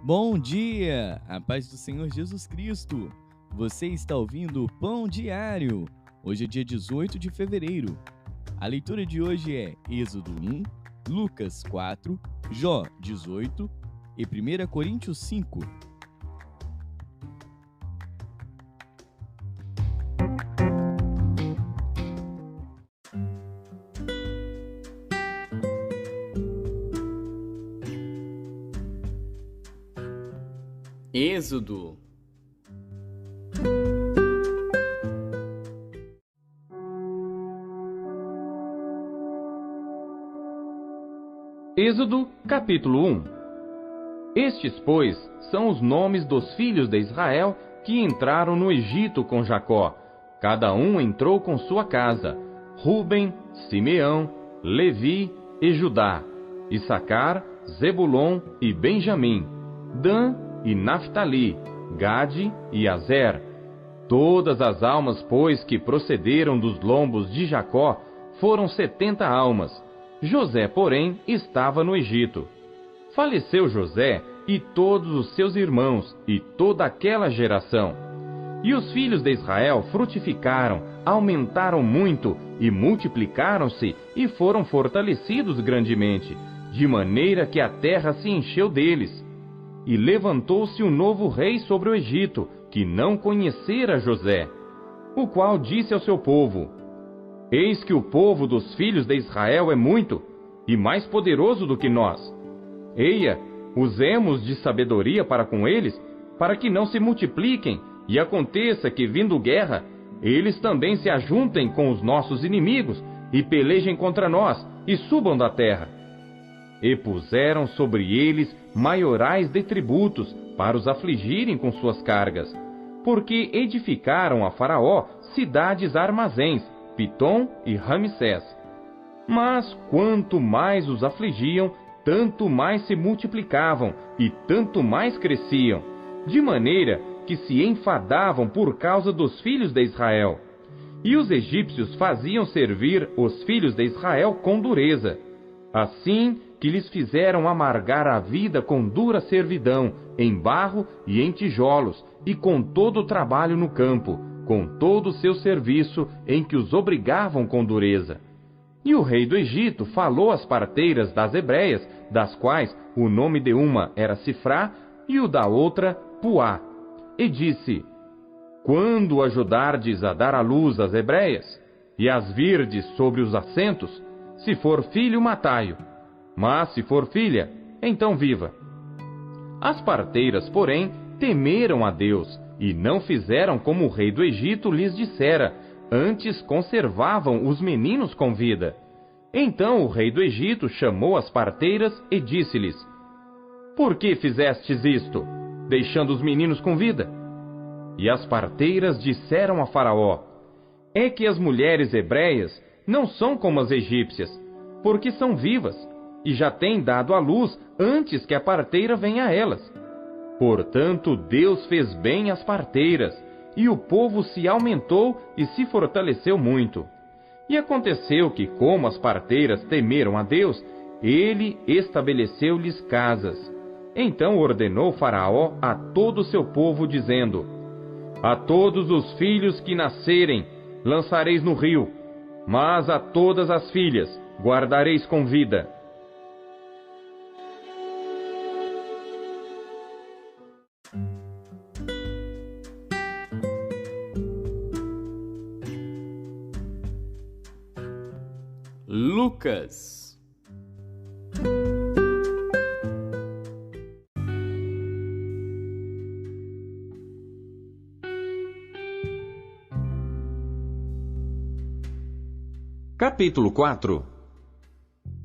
Bom dia! A paz do Senhor Jesus Cristo! Você está ouvindo o Pão Diário. Hoje é dia 18 de fevereiro. A leitura de hoje é Êxodo 1, Lucas 4, Jó 18 e 1 Coríntios 5. Êxodo. Êxodo, capítulo 1. Estes, pois, são os nomes dos filhos de Israel que entraram no Egito com Jacó. Cada um entrou com sua casa: Ruben, Simeão, Levi e Judá, Issacar, Zebulon e Benjamim, Dan e Naftali, Gade e Azer. Todas as almas, pois, que procederam dos lombos de Jacó, foram 70 almas. José, porém, estava no Egito. Faleceu José e todos os seus irmãos e toda aquela geração. E os filhos de Israel frutificaram, aumentaram muito e multiplicaram-se e foram fortalecidos grandemente, de maneira que a terra se encheu deles. E levantou-se um novo rei sobre o Egito, que não conhecera José, o qual disse ao seu povo: Eis que o povo dos filhos de Israel é muito, e mais poderoso do que nós. Eia, usemos de sabedoria para com eles, para que não se multipliquem, e aconteça que, vindo guerra, eles também se ajuntem com os nossos inimigos, e pelejem contra nós, e subam da terra. E puseram sobre eles maiorais de tributos, para os afligirem com suas cargas, porque edificaram a Faraó cidades armazéns, Pitom e Ramsés. Mas quanto mais os afligiam, tanto mais se multiplicavam e tanto mais cresciam, de maneira que se enfadavam por causa dos filhos de Israel. E os egípcios faziam servir os filhos de Israel com dureza, assim que lhes fizeram amargar a vida com dura servidão, em barro e em tijolos, e com todo o trabalho no campo, com todo o seu serviço, em que os obrigavam com dureza. E o rei do Egito falou às parteiras das hebreias, das quais o nome de uma era Sifrá e o da outra Puá, e disse: Quando ajudardes a dar à luz as hebreias, e as virdes sobre os assentos, se for filho, matai-o, mas se for filha, então viva. As parteiras, porém, temeram a Deus, e não fizeram como o rei do Egito lhes dissera, antes conservavam os meninos com vida. Então o rei do Egito chamou as parteiras e disse-lhes: Por que fizestes isto, deixando os meninos com vida? E as parteiras disseram a Faraó: É que as mulheres hebreias não são como as egípcias, porque são vivas, e já têm dado à luz antes que a parteira venha a elas. Portanto, Deus fez bem às parteiras, e o povo se aumentou e se fortaleceu muito. E aconteceu que, como as parteiras temeram a Deus, ele estabeleceu-lhes casas. Então ordenou Faraó a todo o seu povo, dizendo: A todos os filhos que nascerem lançareis no rio, mas a todas as filhas guardareis com vida. Lucas. Capítulo 4.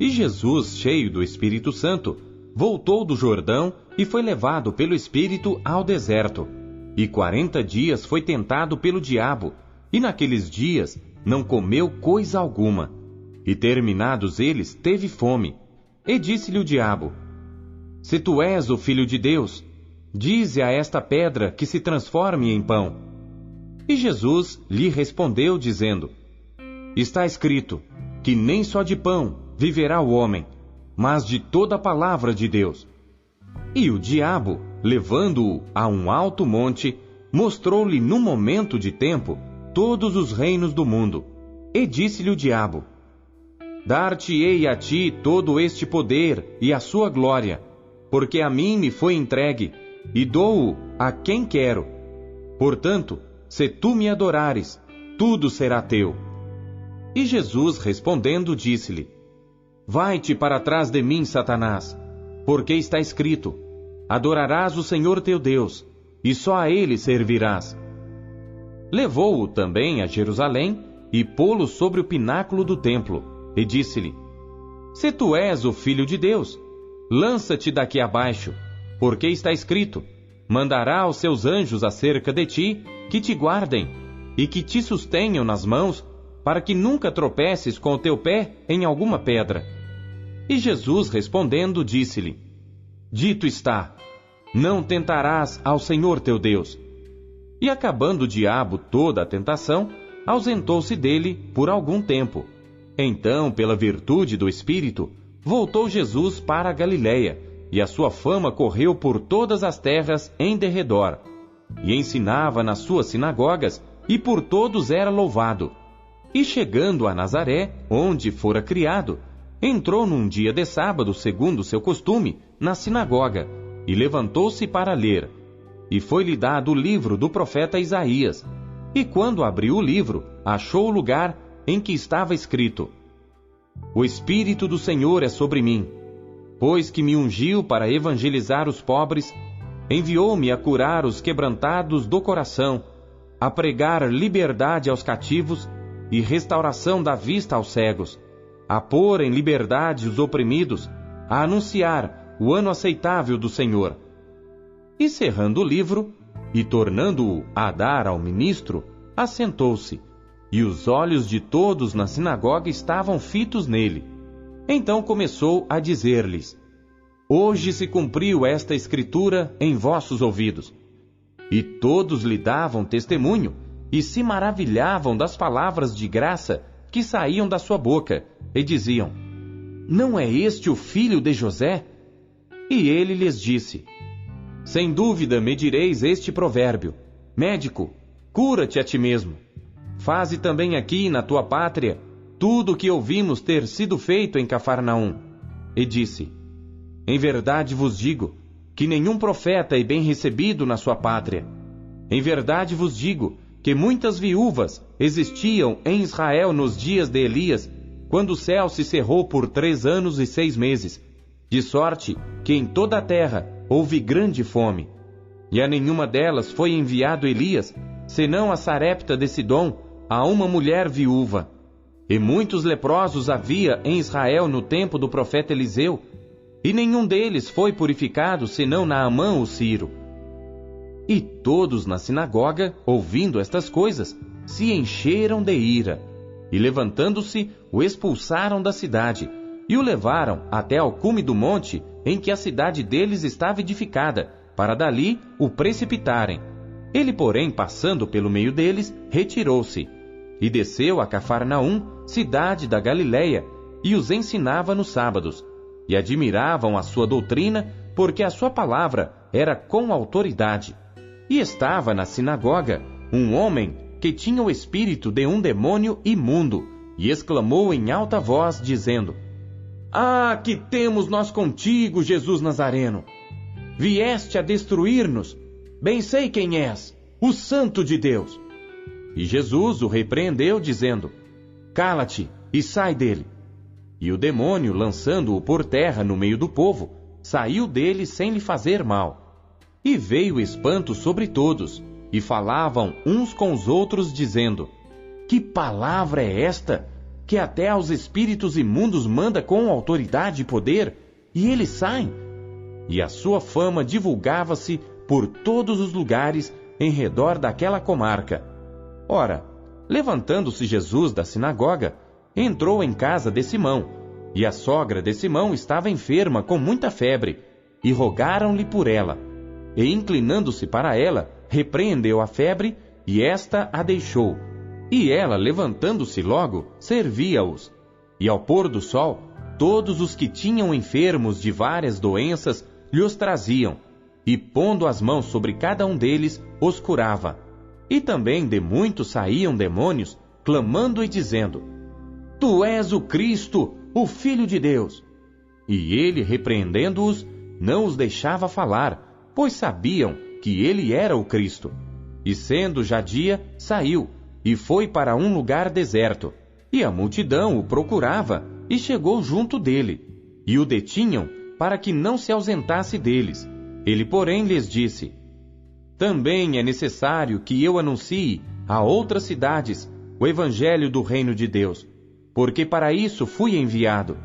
E Jesus, cheio do Espírito Santo, voltou do Jordão e foi levado pelo Espírito ao deserto. E 40 dias foi tentado pelo diabo, e naqueles dias não comeu coisa alguma. E terminados eles, teve fome. E disse-lhe o diabo: Se tu és o Filho de Deus, dize a esta pedra que se transforme em pão. E Jesus lhe respondeu, dizendo: Está escrito que nem só de pão viverá o homem, mas de toda a palavra de Deus. E o diabo levando-o a um alto monte, mostrou-lhe num momento de tempo todos os reinos do mundo. E disse-lhe o diabo: Dar-te-ei a ti todo este poder e a sua glória, porque a mim me foi entregue, e dou-o a quem quero. Portanto, se tu me adorares, tudo será teu. E Jesus, respondendo, disse-lhe: Vai-te para trás de mim, Satanás, porque está escrito: Adorarás o Senhor teu Deus, e só a ele servirás. Levou-o também a Jerusalém, e pô-lo sobre o pináculo do templo, e disse-lhe: Se tu és o Filho de Deus, lança-te daqui abaixo, porque está escrito: Mandará os seus anjos acerca de ti, que te guardem, e que te sustenham nas mãos, para que nunca tropeces com o teu pé em alguma pedra. E Jesus, respondendo, disse-lhe: Dito está, não tentarás ao Senhor teu Deus. E acabando o diabo toda a tentação, ausentou-se dele por algum tempo. Então, pela virtude do Espírito, voltou Jesus para a Galiléia, e a sua fama correu por todas as terras em derredor. E ensinava nas suas sinagogas, e por todos era louvado. E chegando a Nazaré, onde fora criado, entrou num dia de sábado, segundo seu costume, na sinagoga, e levantou-se para ler. E foi-lhe dado o livro do profeta Isaías. E quando abriu o livro, achou o lugar em que estava escrito: O Espírito do Senhor é sobre mim, pois que me ungiu para evangelizar os pobres, enviou-me a curar os quebrantados do coração, a pregar liberdade aos cativos e restauração da vista aos cegos, a pôr em liberdade os oprimidos, a anunciar o ano aceitável do Senhor. E cerrando o livro, e tornando-o a dar ao ministro, assentou-se, e os olhos de todos na sinagoga estavam fitos nele. Então começou a dizer-lhes: Hoje se cumpriu esta escritura em vossos ouvidos. E todos lhe davam testemunho, e se maravilhavam das palavras de graça que saíam da sua boca, e diziam: Não é este o filho de José? E ele lhes disse: Sem dúvida me direis este provérbio: Médico, cura-te a ti mesmo. Faze também aqui na tua pátria tudo o que ouvimos ter sido feito em Cafarnaum. E disse: Em verdade vos digo que nenhum profeta é bem recebido na sua pátria. Em verdade vos digo que muitas viúvas existiam em Israel nos dias de Elias, quando o céu se cerrou por 3 anos e 6 meses, de sorte que em toda a terra houve grande fome. E a nenhuma delas foi enviado Elias, senão a Sarepta de Sidom, a uma mulher viúva. E muitos leprosos havia em Israel no tempo do profeta Eliseu, e nenhum deles foi purificado, senão Naamã o Sírio. E todos na sinagoga, ouvindo estas coisas, se encheram de ira, e levantando-se, o expulsaram da cidade, e o levaram até ao cume do monte em que a cidade deles estava edificada, para dali o precipitarem. Ele, porém, passando pelo meio deles, retirou-se, e desceu a Cafarnaum, cidade da Galiléia, e os ensinava nos sábados, e admiravam a sua doutrina, porque a sua palavra era com autoridade. E estava na sinagoga um homem que tinha o espírito de um demônio imundo, e exclamou em alta voz, dizendo: Ah, que temos nós contigo, Jesus Nazareno! Vieste a destruir-nos? Bem sei quem és, o Santo de Deus. E Jesus o repreendeu, dizendo: Cala-te e sai dele. E o demônio, lançando-o por terra no meio do povo, saiu dele sem lhe fazer mal. E veio espanto sobre todos, e falavam uns com os outros, dizendo: Que palavra é esta, que até aos espíritos imundos manda com autoridade e poder, e eles saem? E a sua fama divulgava-se por todos os lugares em redor daquela comarca. Ora, levantando-se Jesus da sinagoga, entrou em casa de Simão, e a sogra de Simão estava enferma com muita febre, e rogaram-lhe por ela. E inclinando-se para ela, repreendeu a febre, e esta a deixou. E ela, levantando-se logo, servia-os. E ao pôr do sol, todos os que tinham enfermos de várias doenças lhe os traziam, e pondo as mãos sobre cada um deles, os curava. E também de muitos saíam demônios, clamando e dizendo: Tu és o Cristo, o Filho de Deus. E ele, repreendendo-os, não os deixava falar, pois sabiam que ele era o Cristo. E sendo já dia, saiu, e foi para um lugar deserto. E a multidão o procurava, e chegou junto dele. E o detinham, para que não se ausentasse deles. Ele, porém, lhes disse: Também é necessário que eu anuncie a outras cidades o evangelho do reino de Deus, porque para isso fui enviado.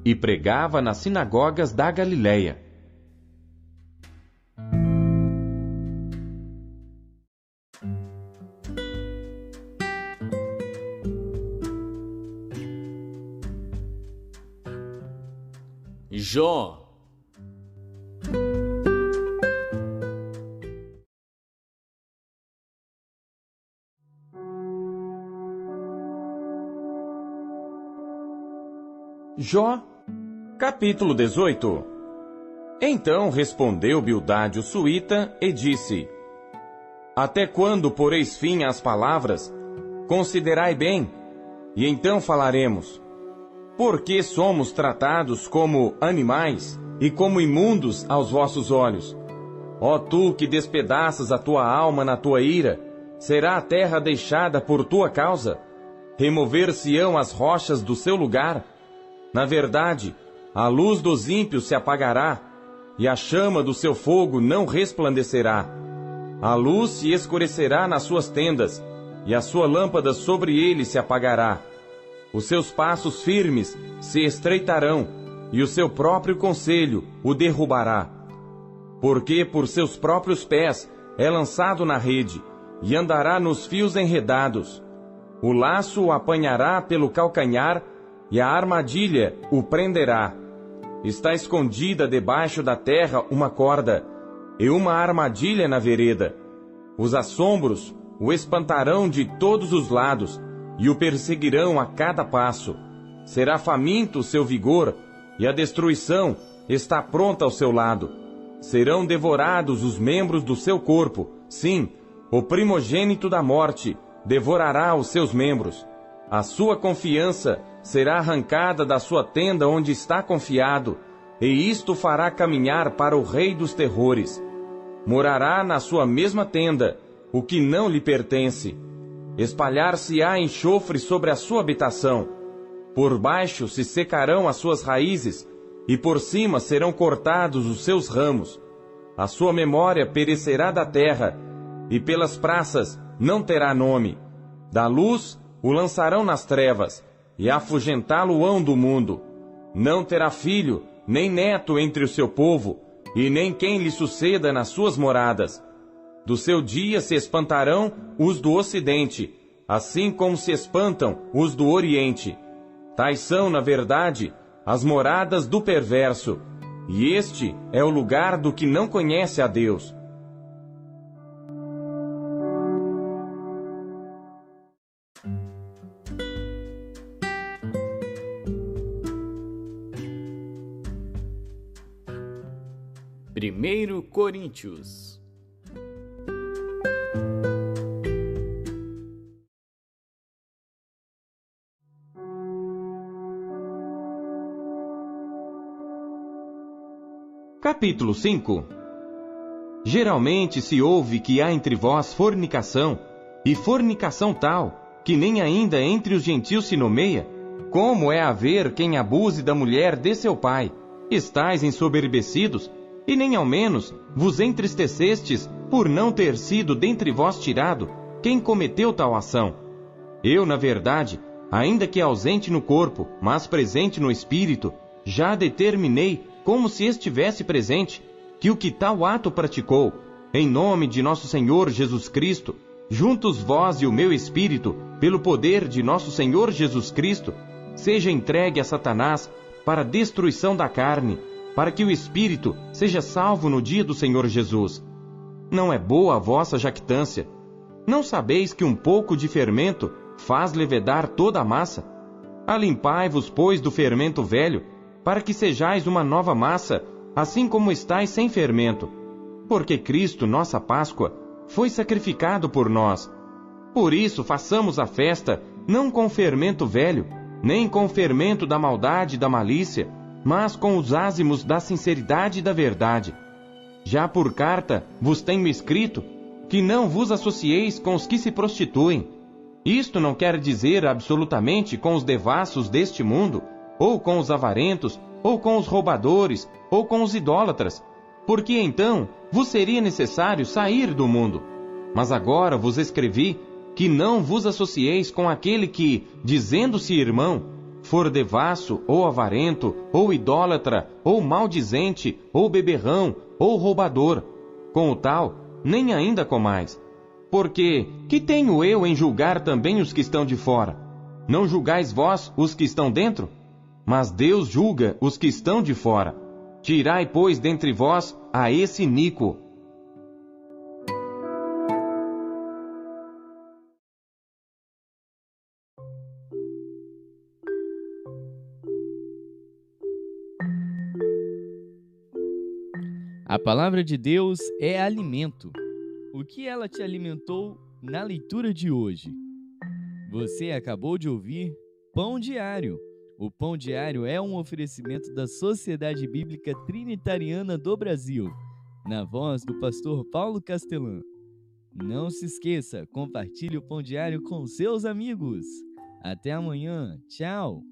E pregava nas sinagogas da Galileia. Jó. Jó, capítulo 18. Então respondeu Bildade o suíta e disse: Até quando poreis fim às palavras? Considerai bem, e então falaremos. Por que somos tratados como animais e como imundos aos vossos olhos? Ó tu que despedaças a tua alma na tua ira, será a terra deixada por tua causa? Remover-se-ão as rochas do seu lugar? Na verdade, a luz dos ímpios se apagará, e a chama do seu fogo não resplandecerá. A luz se escurecerá nas suas tendas, e a sua lâmpada sobre ele se apagará. Os seus passos firmes se estreitarão, e o seu próprio conselho o derrubará. Porque por seus próprios pés é lançado na rede, e andará nos fios enredados. O laço o apanhará pelo calcanhar, e a armadilha o prenderá. Está escondida debaixo da terra uma corda, e uma armadilha na vereda. Os assombros o espantarão de todos os lados, e o perseguirão a cada passo. Será faminto o seu vigor, e a destruição está pronta ao seu lado. Serão devorados os membros do seu corpo, sim, o primogênito da morte devorará os seus membros. A sua confiança será arrancada da sua tenda onde está confiado, e isto fará caminhar para o rei dos terrores. Morará na sua mesma tenda o que não lhe pertence. Espalhar-se-á enxofre sobre a sua habitação. Por baixo se secarão as suas raízes, e por cima serão cortados os seus ramos. A sua memória perecerá da terra, e pelas praças não terá nome. Da luz o lançarão nas trevas, e afugentá-lo-ão do mundo. Não terá filho, nem neto entre o seu povo, e nem quem lhe suceda nas suas moradas. Do seu dia se espantarão os do ocidente, assim como se espantam os do oriente. Tais são, na verdade, as moradas do perverso, e este é o lugar do que não conhece a Deus. Primeiro Coríntios. Capítulo 5. Geralmente se ouve que há entre vós fornicação, e fornicação tal, que nem ainda entre os gentios se nomeia. Como é haver quem abuse da mulher de seu pai? Estais ensoberbecidos, e nem ao menos vos entristecestes por não ter sido dentre vós tirado quem cometeu tal ação. Eu, na verdade, ainda que ausente no corpo, mas presente no espírito, já determinei, como se estivesse presente, que o que tal ato praticou, em nome de nosso Senhor Jesus Cristo, juntos vós e o meu espírito, pelo poder de nosso Senhor Jesus Cristo, seja entregue a Satanás para a destruição da carne, para que o espírito seja salvo no dia do Senhor Jesus. Não é boa a vossa jactância? Não sabeis que um pouco de fermento faz levedar toda a massa? Alimpai-vos, pois, do fermento velho, para que sejais uma nova massa, assim como estáis sem fermento. porque Cristo, nossa Páscoa, foi sacrificado por nós. Por isso, façamos a festa, não com fermento velho, nem com fermento da maldade e da malícia, mas com os ázimos da sinceridade e da verdade. Já por carta vos tenho escrito que não vos associeis com os que se prostituem. Isto não quer dizer absolutamente com os devassos deste mundo, ou com os avarentos, ou com os roubadores, ou com os idólatras, porque então vos seria necessário sair do mundo. Mas agora vos escrevi que não vos associeis com aquele que, dizendo-se irmão, for devasso, ou avarento, ou idólatra, ou maldizente, ou beberrão, ou roubador. Com o tal, nem ainda comais. Porque, que tenho eu em julgar também os que estão de fora? Não julgais vós os que estão dentro? Mas Deus julga os que estão de fora. Tirai, pois, dentre vós a esse iníquo. A palavra de Deus é alimento. O que ela te alimentou na leitura de hoje? Você acabou de ouvir Pão Diário. O Pão Diário é um oferecimento da Sociedade Bíblica Trinitariana do Brasil, na voz do pastor Paulo Castelã. Não se esqueça, compartilhe o Pão Diário com seus amigos. Até amanhã. Tchau!